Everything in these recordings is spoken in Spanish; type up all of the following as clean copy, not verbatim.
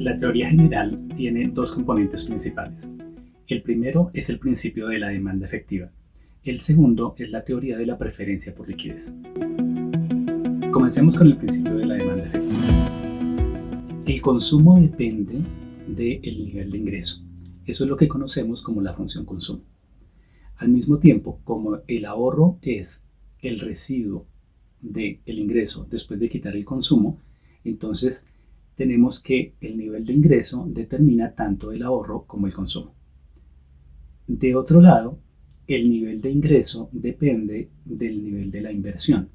La teoría general tiene dos componentes principales. El primero es el principio de la demanda efectiva. El segundo es la teoría de la preferencia por liquidez. Comencemos con el principio de la demanda efectiva. El consumo depende del nivel de ingreso. Eso es lo que conocemos como la función consumo. Al mismo tiempo, como el ahorro es el residuo del ingreso después de quitar el consumo, entonces tenemos que el nivel de ingreso determina tanto el ahorro como el consumo. De otro lado, el nivel de ingreso depende del nivel de la inversión.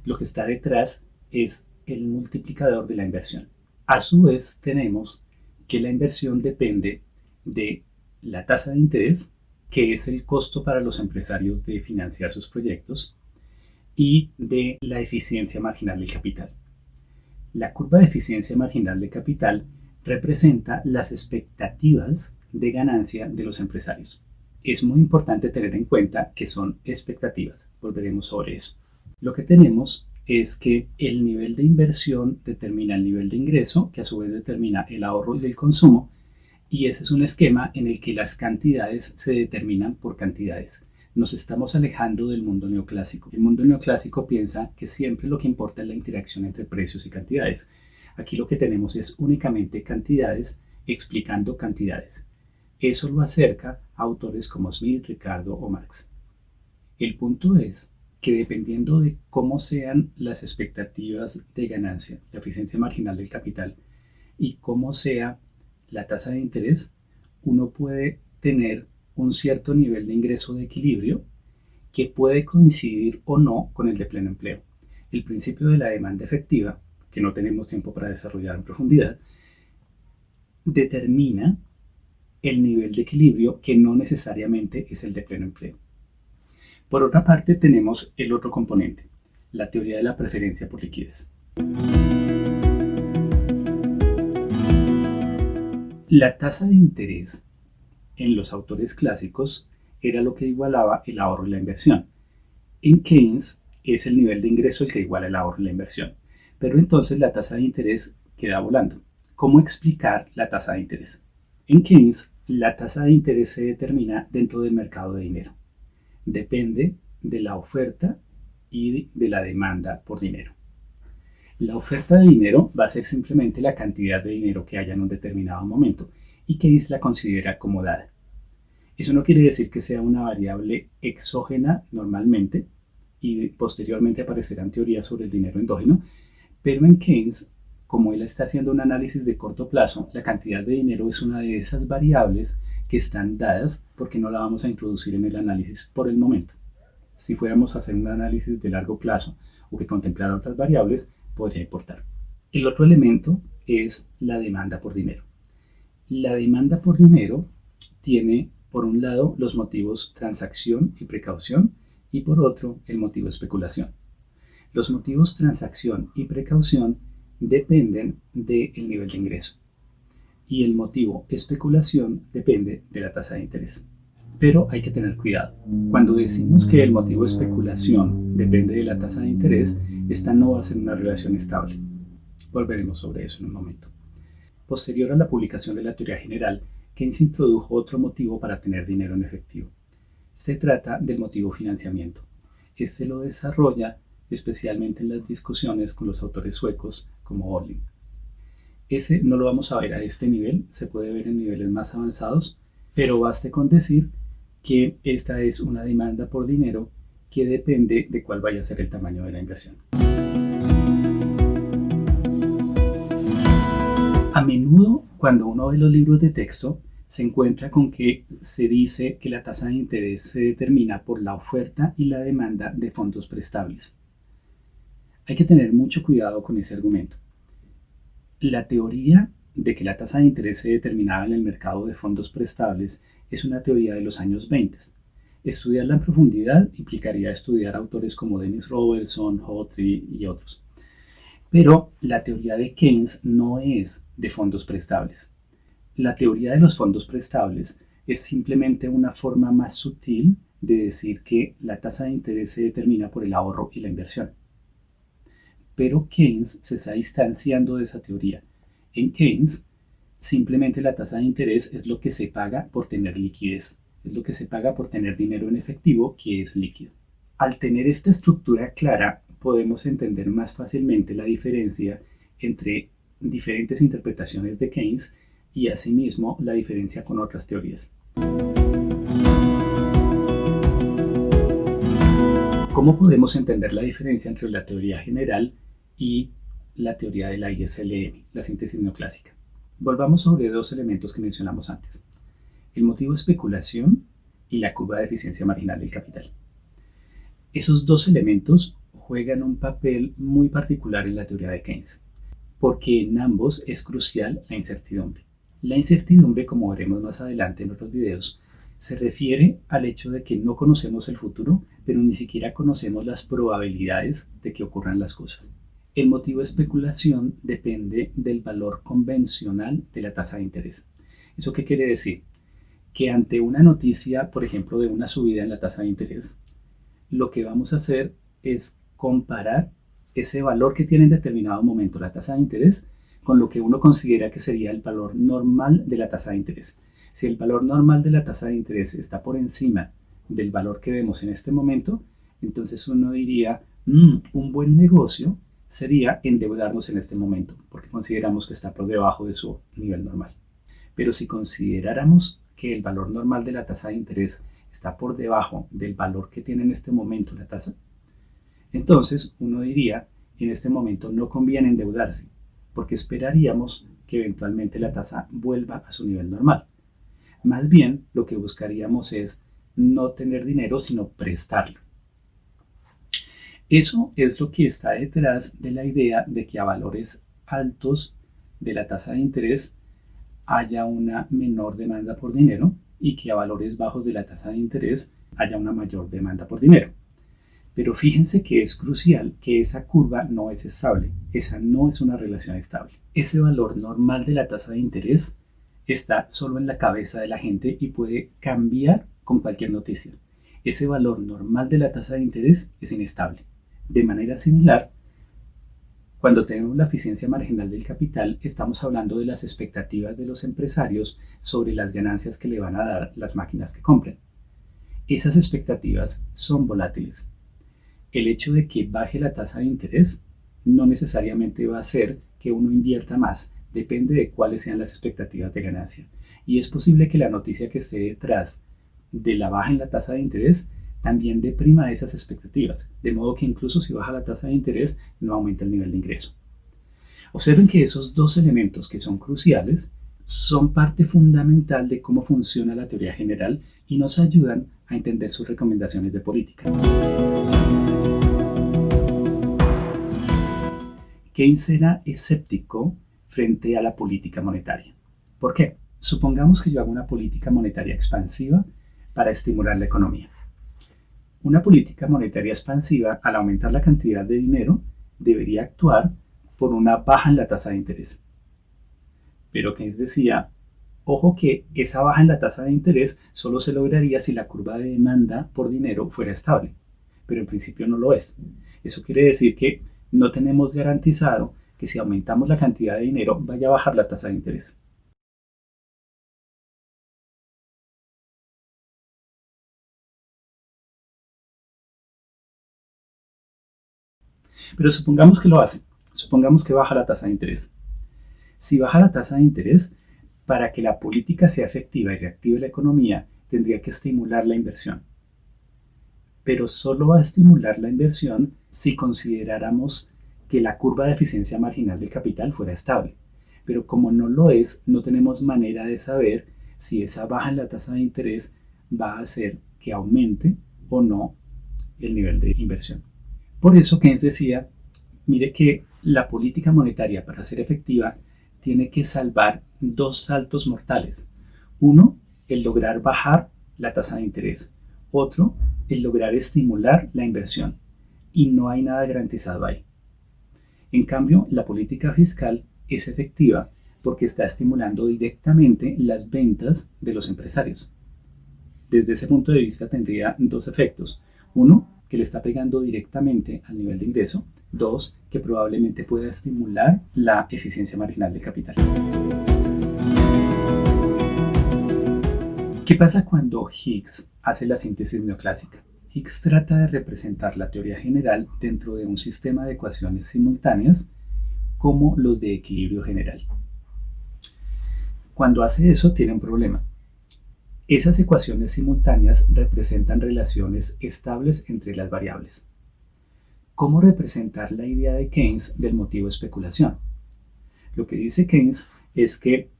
Lo que está detrás es el multiplicador de la inversión. A su vez, tenemos que la inversión depende de la tasa de interés, que es el costo para los empresarios de financiar sus proyectos, y de la eficiencia marginal del capital. La curva de eficiencia marginal de capital representa las expectativas de ganancia de los empresarios. Es muy importante tener en cuenta que son expectativas. Volveremos sobre eso. Lo que tenemos es que el nivel de inversión determina el nivel de ingreso, que a su vez determina el ahorro y el consumo, y ese es un esquema en el que las cantidades se determinan por cantidades. Nos estamos alejando del mundo neoclásico. El mundo neoclásico piensa que siempre lo que importa es la interacción entre precios y cantidades. Aquí lo que tenemos es únicamente cantidades explicando cantidades. Eso lo acerca a autores como Smith, Ricardo o Marx. El punto es que dependiendo de cómo sean las expectativas de ganancia, la eficiencia marginal del capital, y cómo sea la tasa de interés, uno puede tener un cierto nivel de ingreso de equilibrio que puede coincidir o no con el de pleno empleo. El principio de la demanda efectiva, que no tenemos tiempo para desarrollar en profundidad, determina el nivel de equilibrio que no necesariamente es el de pleno empleo. Por otra parte, tenemos el otro componente, la teoría de la preferencia por liquidez. La tasa de interés en los autores clásicos era lo que igualaba el ahorro y la inversión. En Keynes es el nivel de ingreso el que iguala el ahorro y la inversión. Pero entonces la tasa de interés queda volando. ¿Cómo explicar la tasa de interés? En Keynes, la tasa de interés se determina dentro del mercado de dinero. Depende de la oferta y de la demanda por dinero. La oferta de dinero va a ser simplemente la cantidad de dinero que haya en un determinado momento y Keynes la considera como dada. Eso no quiere decir que sea una variable exógena normalmente y posteriormente aparecerán teorías sobre el dinero endógeno, pero en Keynes, como él está haciendo un análisis de corto plazo, la cantidad de dinero es una de esas variables que están dadas porque no la vamos a introducir en el análisis por el momento. Si fuéramos a hacer un análisis de largo plazo o que contemplara otras variables, podría importar. El otro elemento es la demanda por dinero. La demanda por dinero tiene, por un lado, los motivos transacción y precaución y por otro, el motivo especulación. Los motivos transacción y precaución dependen del nivel de ingreso y el motivo especulación depende de la tasa de interés. Pero hay que tener cuidado. Cuando decimos que el motivo especulación depende de la tasa de interés, esta no va a ser una relación estable. Volveremos sobre eso en un momento. Posterior a la publicación de la teoría general, Keynes introdujo otro motivo para tener dinero en efectivo. Se trata del motivo financiamiento. Este lo desarrolla especialmente en las discusiones con los autores suecos como Orling. Ese no lo vamos a ver a este nivel, se puede ver en niveles más avanzados, pero baste con decir que esta es una demanda por dinero que depende de cuál vaya a ser el tamaño de la inversión. A menudo, cuando uno ve los libros de texto, se encuentra con que se dice que la tasa de interés se determina por la oferta y la demanda de fondos prestables. Hay que tener mucho cuidado con ese argumento. La teoría de que la tasa de interés se determinaba en el mercado de fondos prestables es una teoría de los años 20. Estudiarla en profundidad implicaría estudiar autores como Dennis Robertson, Hawtrey y otros. Pero la teoría de Keynes no es de fondos prestables. La teoría de los fondos prestables es simplemente una forma más sutil de decir que la tasa de interés se determina por el ahorro y la inversión. Pero Keynes se está distanciando de esa teoría. En Keynes, Simplemente la tasa de interés es lo que se paga por tener liquidez, es lo que se paga por tener dinero en efectivo que es líquido. Al tener esta estructura clara, podemos entender más fácilmente la diferencia entre diferentes interpretaciones de Keynes y asimismo la diferencia con otras teorías. ¿Cómo podemos entender la diferencia entre la teoría general y la teoría de la ISLM, la síntesis neoclásica? Volvamos sobre dos elementos que mencionamos antes: el motivo de especulación y la curva de eficiencia marginal del capital. Esos dos elementos juegan un papel muy particular en la teoría de Keynes, porque en ambos es crucial la incertidumbre. La incertidumbre, como veremos más adelante en otros videos, se refiere al hecho de que no conocemos el futuro, pero ni siquiera conocemos las probabilidades de que ocurran las cosas. El motivo de especulación depende del valor convencional de la tasa de interés. ¿Eso qué quiere decir? Que ante una noticia, por ejemplo, de una subida en la tasa de interés, lo que vamos a hacer es comparar ese valor que tiene en determinado momento la tasa de interés con lo que uno considera que sería el valor normal de la tasa de interés. Si el valor normal de la tasa de interés está por encima del valor que vemos en este momento, entonces uno diría, un buen negocio sería endeudarnos en este momento, porque consideramos que está por debajo de su nivel normal. Pero si consideráramos que el valor normal de la tasa de interés está por debajo del valor que tiene en este momento la tasa, entonces uno diría, en este momento no conviene endeudarse, porque esperaríamos que eventualmente la tasa vuelva a su nivel normal. Más bien, lo que buscaríamos es no tener dinero, sino prestarlo. Eso es lo que está detrás de la idea de que a valores altos de la tasa de interés haya una menor demanda por dinero y que a valores bajos de la tasa de interés haya una mayor demanda por dinero. Pero fíjense que es crucial que esa curva no es estable, esa no es una relación estable. Ese valor normal de la tasa de interés está solo en la cabeza de la gente y puede cambiar con cualquier noticia. Ese valor normal de la tasa de interés es inestable. De manera similar, cuando tenemos la eficiencia marginal del capital, estamos hablando de las expectativas de los empresarios sobre las ganancias que le van a dar las máquinas que compren. Esas expectativas son volátiles. El hecho de que baje la tasa de interés no necesariamente va a hacer que uno invierta más, depende de cuáles sean las expectativas de ganancia. Y es posible que la noticia que esté detrás de la baja en la tasa de interés también deprima esas expectativas, de modo que incluso si baja la tasa de interés no aumenta el nivel de ingreso. Observen que esos dos elementos que son cruciales son parte fundamental de cómo funciona la teoría general y nos ayudan a entender sus recomendaciones de política. Keynes era escéptico frente a la política monetaria. ¿Por qué? Supongamos que yo hago una política monetaria expansiva para estimular la economía. Una política monetaria expansiva, al aumentar la cantidad de dinero, debería actuar por una baja en la tasa de interés. Pero Keynes decía, ojo que esa baja en la tasa de interés solo se lograría si la curva de demanda por dinero fuera estable, pero en principio no lo es. Eso quiere decir que no tenemos garantizado que si aumentamos la cantidad de dinero vaya a bajar la tasa de interés. Pero supongamos que lo hace, supongamos que baja la tasa de interés. Si baja la tasa de interés, para que la política sea efectiva y reactive la economía, tendría que estimular la inversión. Pero solo va a estimular la inversión si consideráramos que la curva de eficiencia marginal del capital fuera estable. Pero como no lo es, no tenemos manera de saber si esa baja en la tasa de interés va a hacer que aumente o no el nivel de inversión. Por eso Keynes decía, mire que la política monetaria para ser efectiva tiene que salvar dos saltos mortales. Uno, el lograr bajar la tasa de interés. Otro, el lograr estimular la inversión. Y no hay nada garantizado ahí. En cambio, la política fiscal es efectiva porque está estimulando directamente las ventas de los empresarios. Desde ese punto de vista tendría dos efectos. Uno, que le está pegando directamente al nivel de ingreso. Dos, que probablemente pueda estimular la eficiencia marginal del capital. ¿Qué pasa cuando Higgs hace la síntesis neoclásica? Higgs trata de representar la teoría general dentro de un sistema de ecuaciones simultáneas como los de equilibrio general. Cuando hace eso tiene un problema. Esas ecuaciones simultáneas representan relaciones estables entre las variables. ¿Cómo representar la idea de Keynes del motivo de especulación? Lo que dice Keynes es que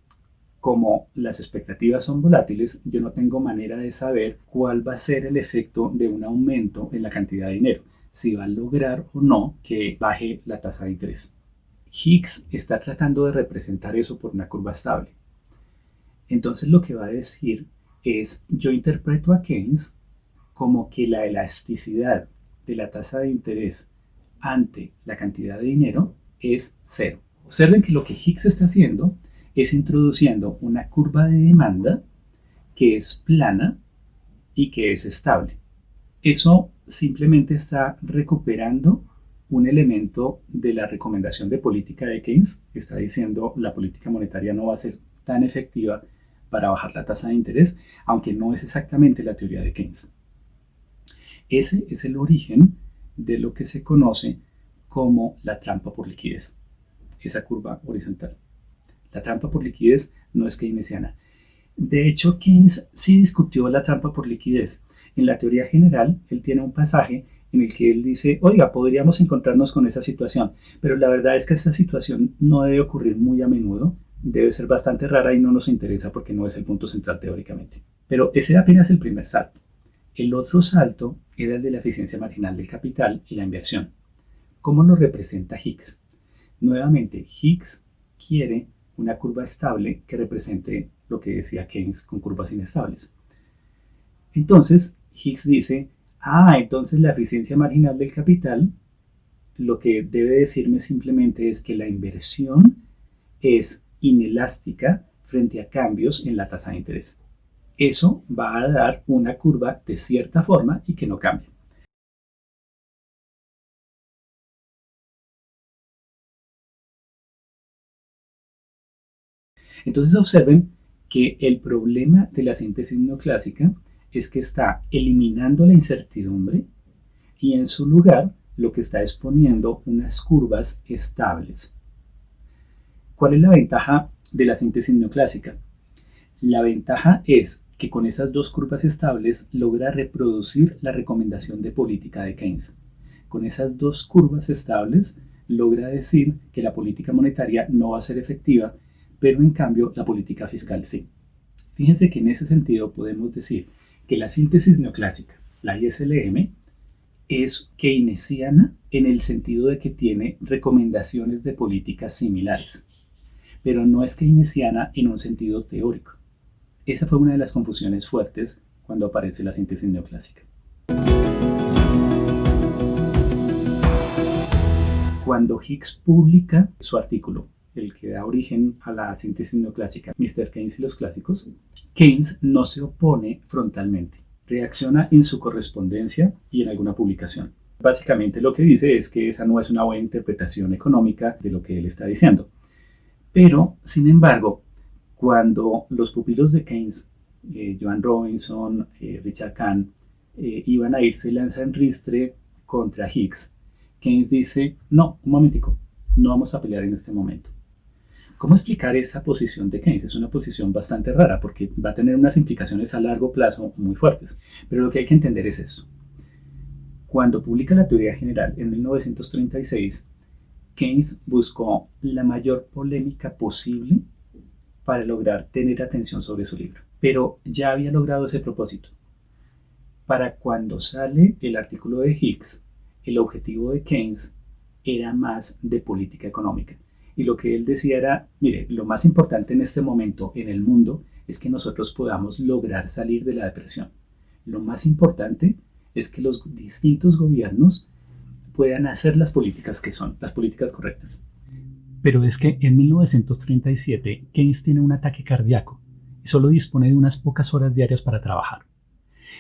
como las expectativas son volátiles, yo no tengo manera de saber cuál va a ser el efecto de un aumento en la cantidad de dinero, si va a lograr o no que baje la tasa de interés. Higgs está tratando de representar eso por una curva estable. Entonces lo que va a decir es, yo interpreto a Keynes como que la elasticidad de la tasa de interés ante la cantidad de dinero es cero. Observen que lo que Higgs está haciendo es introduciendo una curva de demanda que es plana y que es estable. Eso simplemente está recuperando un elemento de la recomendación de política de Keynes. Está diciendo la política monetaria no va a ser tan efectiva para bajar la tasa de interés, aunque no es exactamente la teoría de Keynes. Ese es el origen de lo que se conoce como la trampa por liquidez, esa curva horizontal. La trampa por liquidez no es keynesiana. De hecho, Keynes sí discutió la trampa por liquidez. En la teoría general, él tiene un pasaje en el que él dice, oiga, podríamos encontrarnos con esa situación, pero la verdad es que esta situación no debe ocurrir muy a menudo, debe ser bastante rara y no nos interesa porque no es el punto central teóricamente. Pero ese era apenas el primer salto. El otro salto era el de la eficiencia marginal del capital y la inversión. ¿Cómo lo representa Higgs? Nuevamente, Higgs quiere una curva estable que represente lo que decía Keynes con curvas inestables. Entonces, Higgs dice, entonces la eficiencia marginal del capital, lo que debe decirme simplemente es que la inversión es inelástica frente a cambios en la tasa de interés. Eso va a dar una curva de cierta forma y que no cambie. Entonces observen que el problema de la síntesis neoclásica es que está eliminando la incertidumbre y en su lugar lo que está es poniendo unas curvas estables. ¿Cuál es la ventaja de la síntesis neoclásica? La ventaja es que con esas dos curvas estables logra reproducir la recomendación de política de Keynes. Con esas dos curvas estables logra decir que la política monetaria no va a ser efectiva, pero en cambio la política fiscal sí. Fíjense que en ese sentido podemos decir que la síntesis neoclásica, la ISLM, es keynesiana en el sentido de que tiene recomendaciones de políticas similares, pero no es keynesiana en un sentido teórico. Esa fue una de las confusiones fuertes cuando aparece la síntesis neoclásica. Cuando Higgs publica su artículo, el que da origen a la síntesis neoclásica, Mr. Keynes y los clásicos, Keynes no se opone frontalmente, reacciona en su correspondencia y en alguna publicación. Básicamente lo que dice es que esa no es una buena interpretación económica de lo que él está diciendo. Pero, sin embargo, cuando los pupilos de Keynes, Joan Robinson, Richard Kahn, iban a irse lanza en ristre contra Higgs, Keynes dice, no, un momentico, no vamos a pelear en este momento. ¿Cómo explicar esa posición de Keynes? Es una posición bastante rara porque va a tener unas implicaciones a largo plazo muy fuertes. Pero lo que hay que entender es esto. Cuando publica la teoría general en 1936, Keynes buscó la mayor polémica posible para lograr tener atención sobre su libro. Pero ya había logrado ese propósito. Para cuando sale el artículo de Higgs, el objetivo de Keynes era más de política económica. Y lo que él decía era, mire, lo más importante en este momento en el mundo es que nosotros podamos lograr salir de la depresión. Lo más importante es que los distintos gobiernos puedan hacer las políticas que son, las políticas correctas. Pero es que en 1937 Keynes tiene un ataque cardíaco y solo dispone de unas pocas horas diarias para trabajar.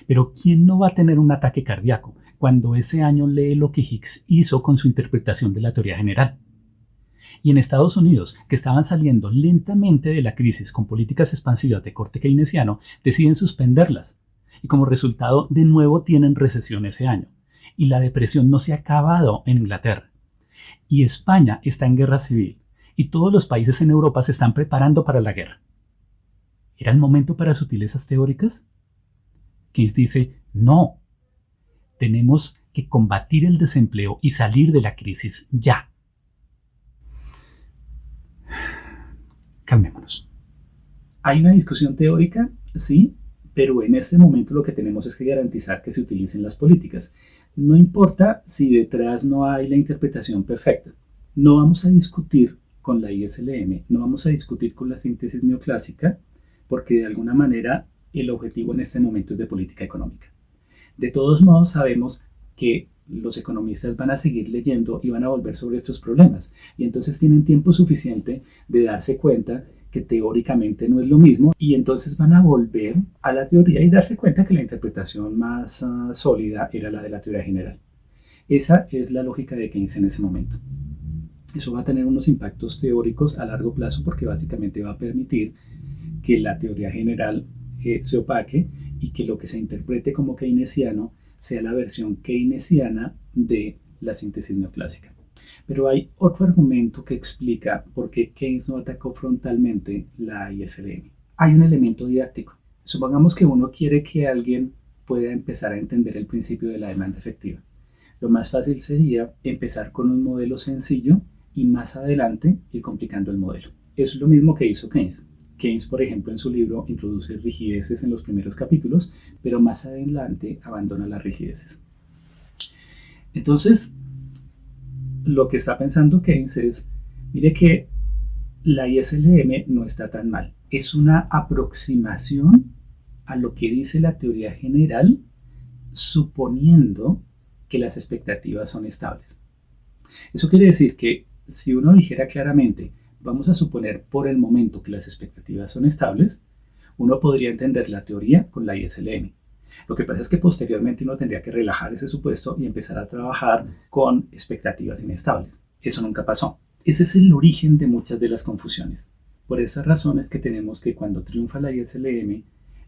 Pero ¿quién no va a tener un ataque cardíaco cuando ese año lee lo que Higgs hizo con su interpretación de la teoría general? Y en Estados Unidos, que estaban saliendo lentamente de la crisis con políticas expansivas de corte keynesiano, deciden suspenderlas. Y como resultado, de nuevo tienen recesión ese año. Y la depresión no se ha acabado en Inglaterra. Y España está en guerra civil. Y todos los países en Europa se están preparando para la guerra. ¿Era el momento para sutilezas teóricas? Keynes dice, no. Tenemos que combatir el desempleo y salir de la crisis ya. Calmémonos. ¿Hay una discusión teórica? Sí, pero en este momento lo que tenemos es que garantizar que se utilicen las políticas. No importa si detrás no hay la interpretación perfecta. No vamos a discutir con la ISLM, no vamos a discutir con la síntesis neoclásica, porque de alguna manera el objetivo en este momento es de política económica. De todos modos, sabemos que los economistas van a seguir leyendo y van a volver sobre estos problemas. Y entonces tienen tiempo suficiente de darse cuenta que teóricamente no es lo mismo y entonces van a volver a la teoría y darse cuenta que la interpretación más sólida era la de la teoría general. Esa es la lógica de Keynes en ese momento. Eso va a tener unos impactos teóricos a largo plazo porque básicamente va a permitir que la teoría general se opaque y que lo que se interprete como keynesiano sea la versión keynesiana de la síntesis neoclásica. Pero hay otro argumento que explica por qué Keynes no atacó frontalmente la ISLM. Hay un elemento didáctico. Supongamos que uno quiere que alguien pueda empezar a entender el principio de la demanda efectiva. Lo más fácil sería empezar con un modelo sencillo y más adelante ir complicando el modelo. Eso es lo mismo que hizo Keynes. Keynes, por ejemplo, en su libro introduce rigideces en los primeros capítulos, pero más adelante abandona las rigideces. Entonces, lo que está pensando Keynes es, mire que la ISLM no está tan mal. Es una aproximación a lo que dice la teoría general, suponiendo que las expectativas son estables. Eso quiere decir que si uno dijera claramente, vamos a suponer por el momento que las expectativas son estables, uno podría entender la teoría con la ISLM. Lo que pasa es que posteriormente uno tendría que relajar ese supuesto y empezar a trabajar con expectativas inestables. Eso nunca pasó. Ese es el origen de muchas de las confusiones. Por esas razones que tenemos que cuando triunfa la ISLM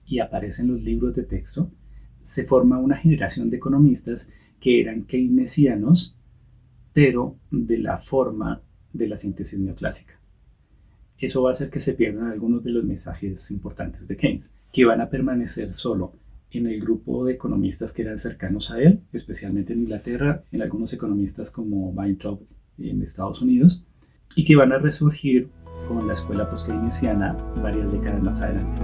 y aparecen los libros de texto, se forma una generación de economistas que eran keynesianos, pero de la forma de la síntesis neoclásica. Eso va a hacer que se pierdan algunos de los mensajes importantes de Keynes, que van a permanecer solo en el grupo de economistas que eran cercanos a él, especialmente en Inglaterra, en algunos economistas como Weintraub en Estados Unidos, y que van a resurgir con la escuela post-keynesiana varias décadas más adelante.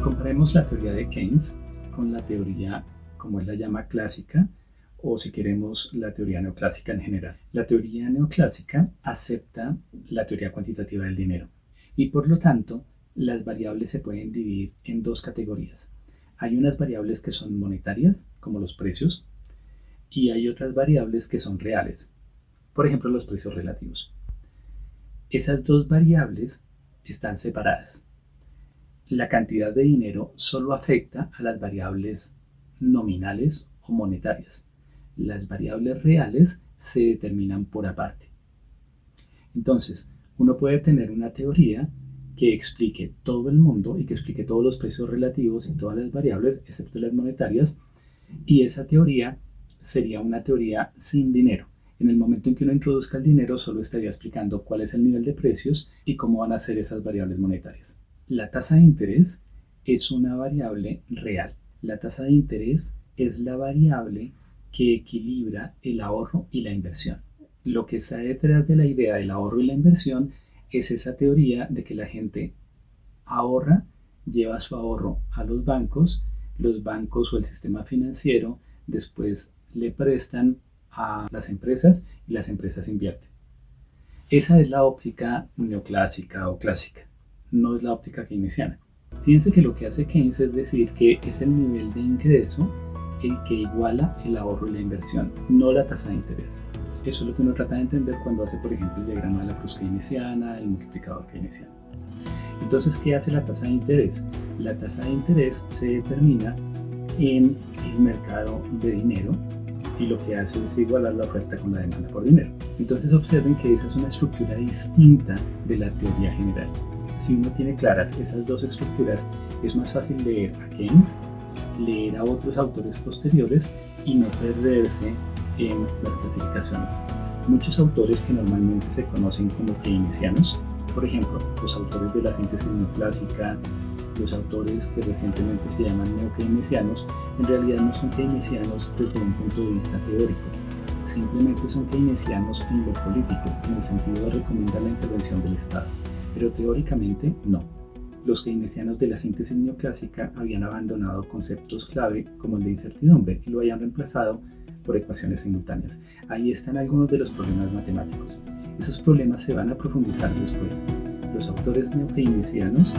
Comparemos la teoría de Keynes con la teoría, como él la llama, clásica, o si queremos la teoría neoclásica en general. La teoría neoclásica acepta la teoría cuantitativa del dinero y por lo tanto las variables se pueden dividir en dos categorías. Hay unas variables que son monetarias, como los precios, y hay otras variables que son reales, por ejemplo los precios relativos. Esas dos variables están separadas. La cantidad de dinero solo afecta a las variables nominales o monetarias. Las variables reales se determinan por aparte. Entonces, uno puede tener una teoría que explique todo el mundo y que explique todos los precios relativos y todas las variables, excepto las monetarias, y esa teoría sería una teoría sin dinero. En el momento en que uno introduzca el dinero, solo estaría explicando cuál es el nivel de precios y cómo van a ser esas variables monetarias. La tasa de interés es una variable real. La tasa de interés es la variable que equilibra el ahorro y la inversión. Lo que está detrás de la idea del ahorro y la inversión es esa teoría de que la gente ahorra, lleva su ahorro a los bancos o el sistema financiero después le prestan a las empresas y las empresas invierten. Esa es la óptica neoclásica o clásica, no es la óptica keynesiana. Fíjense que lo que hace Keynes es decir que es el nivel de ingreso el que iguala el ahorro y la inversión, no la tasa de interés. Eso es lo que uno trata de entender cuando hace, por ejemplo, el diagrama de la cruz keynesiana, el multiplicador keynesiano. Entonces, ¿qué hace la tasa de interés? La tasa de interés se determina en el mercado de dinero, y lo que hace es igualar la oferta con la demanda por dinero. Entonces observen que esa es una estructura distinta de la teoría general. Si uno tiene claras esas dos estructuras, es más fácil leer a Keynes, leer a otros autores posteriores y no perderse en las clasificaciones. Muchos autores que normalmente se conocen como keynesianos, por ejemplo, los autores de la síntesis neoclásica, los autores que recientemente se llaman neokeynesianos, en realidad no son keynesianos desde un punto de vista teórico, simplemente son keynesianos en lo político, en el sentido de recomendar la intervención del Estado, pero teóricamente no. Los keynesianos de la síntesis neoclásica habían abandonado conceptos clave como el de incertidumbre y lo habían reemplazado por ecuaciones simultáneas. Ahí están algunos de los problemas matemáticos. Esos problemas se van a profundizar después. Los autores neokeynesianos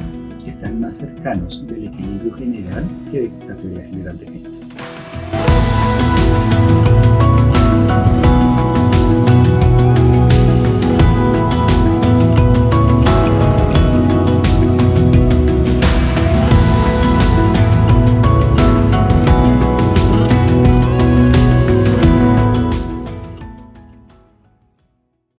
están más cercanos del equilibrio general que de la teoría general de Keynes.